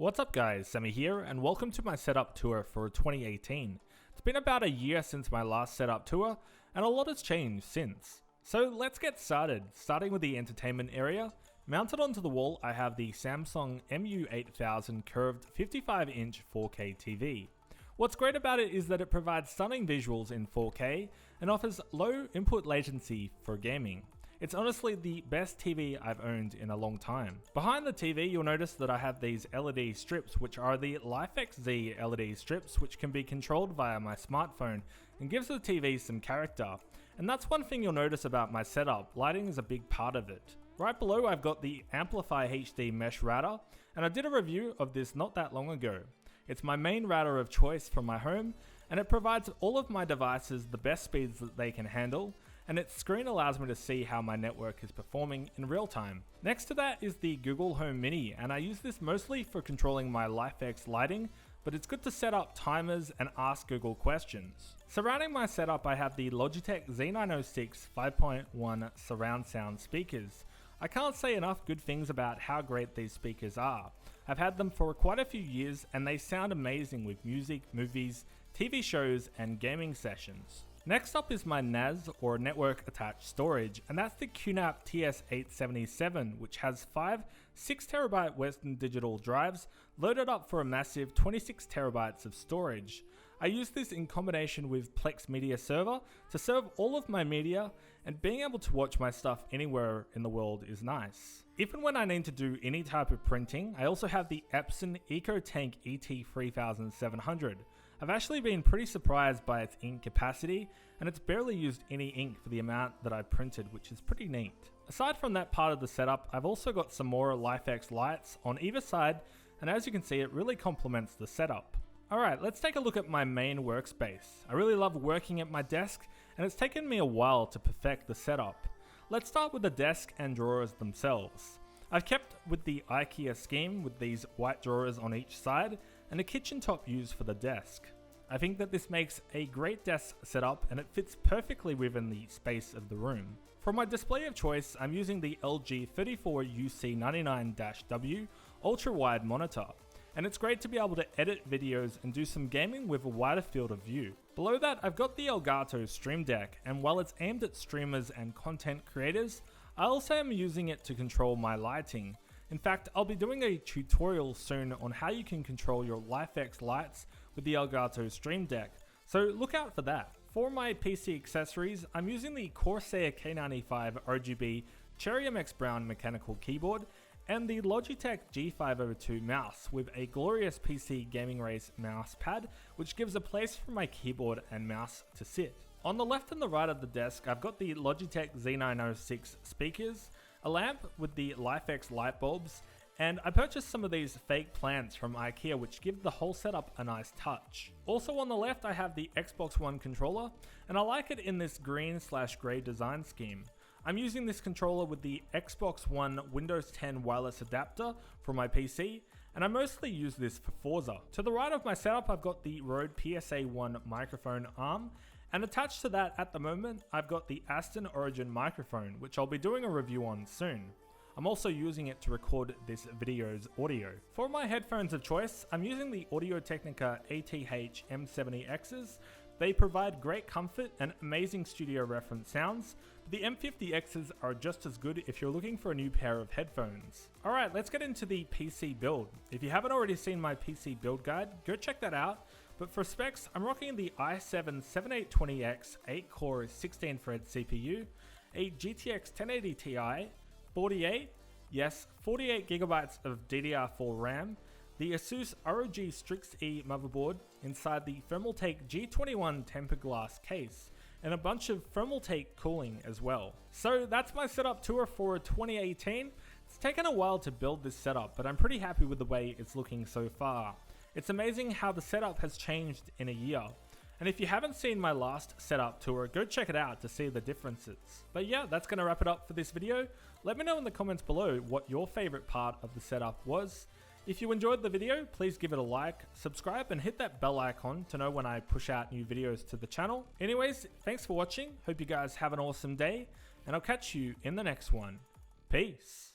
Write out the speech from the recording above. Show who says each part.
Speaker 1: What's up guys, Sammy here and welcome to my setup tour for 2018. It's been about a year since my last setup tour and a lot has changed since. So let's get started, starting with the entertainment area. Mounted onto the wall I have the Samsung MU8000 curved 55-inch 4K TV. What's great about it is that it provides stunning visuals in 4K and offers low input latency for gaming. It's honestly the best TV I've owned in a long time. Behind the TV you'll notice that I have these LED strips, which are the LifeXZ LED strips, which can be controlled via my smartphone and gives the TV some character. And that's one thing you'll notice about my setup, lighting is a big part of it. Right below I've got the Amplify HD mesh router, and I did a review of this not that long ago. It's my main router of choice for my home, and it provides all of my devices the best speeds that they can handle, and its screen allows me to see how my network is performing in real time. Next to that is the Google Home Mini, and I use this mostly for controlling my LifeX lighting, but it's good to set up timers and ask Google questions. Surrounding my setup I have the Logitech Z906 5.1 surround sound speakers. I can't say enough good things about how great these speakers are. I've had them for quite a few years and they sound amazing with music, movies, TV shows and gaming sessions. Next up is my NAS or network attached storage, and that's the QNAP TS877, which has 5 6TB Western Digital drives loaded up for a massive 26TB of storage. I use this in combination with Plex Media Server to serve all of my media, and being able to watch my stuff anywhere in the world is nice. Even when I need to do any type of printing, I also have the Epson EcoTank ET3700. I've actually been pretty surprised by its ink capacity, and it's barely used any ink for the amount that I printed, which is pretty neat. Aside from that part of the setup, I've also got some more LifeX lights on either side, and as you can see it really complements the setup. Alright, let's take a look at my main workspace. I really love working at my desk, and it's taken me a while to perfect the setup. Let's start with the desk and drawers themselves. I've kept with the IKEA scheme with these white drawers on each side and a kitchen top used for the desk. I think that this makes a great desk setup and it fits perfectly within the space of the room. For my display of choice, I'm using the LG 34UC99-W ultra-wide monitor, and it's great to be able to edit videos and do some gaming with a wider field of view. Below that, I've got the Elgato Stream Deck, and while it's aimed at streamers and content creators, I also am using it to control my lighting. In fact, I'll be doing a tutorial soon on how you can control your LifeX lights with the Elgato Stream Deck, so look out for that. For my PC accessories, I'm using the Corsair K95 RGB Cherry MX Brown mechanical keyboard and the Logitech G502 mouse with a glorious PC Gaming Race mouse pad, which gives a place for my keyboard and mouse to sit. On the left and the right of the desk, I've got the Logitech Z906 speakers, a lamp with the LifeX light bulbs, and I purchased some of these fake plants from IKEA which give the whole setup a nice touch. Also on the left I have the Xbox One controller, and I like it in this green/grey design scheme. I'm using this controller with the Xbox One Windows 10 wireless adapter for my PC, and I mostly use this for Forza. To the right of my setup I've got the Rode PSA-1 microphone arm, and attached to that at the moment I've got the Aston Origin microphone, which I'll be doing a review on soon. I'm also using it to record this video's audio. For my headphones of choice, I'm using the Audio-Technica ATH M70Xs. They provide great comfort and amazing studio reference sounds, but the M50Xs are just as good if you're looking for a new pair of headphones. Alright, let's get into the PC build. If you haven't already seen my PC build guide, go check that out. But for specs, I'm rocking the i7-7820X 8-core 16-thread CPU, a GTX 1080 Ti, 48 GB of DDR4 RAM, the Asus ROG Strix E motherboard inside the Thermaltake G21 tempered glass case, and a bunch of Thermaltake cooling as well. So that's my setup tour for 2018. It's taken a while to build this setup, but I'm pretty happy with the way it's looking so far. It's amazing how the setup has changed in a year. And if you haven't seen my last setup tour, go check it out to see the differences. But yeah, that's going to wrap it up for this video. Let me know in the comments below what your favorite part of the setup was. If you enjoyed the video, please give it a like, subscribe and hit that bell icon to know when I push out new videos to the channel. Anyways, thanks for watching. Hope you guys have an awesome day, and I'll catch you in the next one. Peace.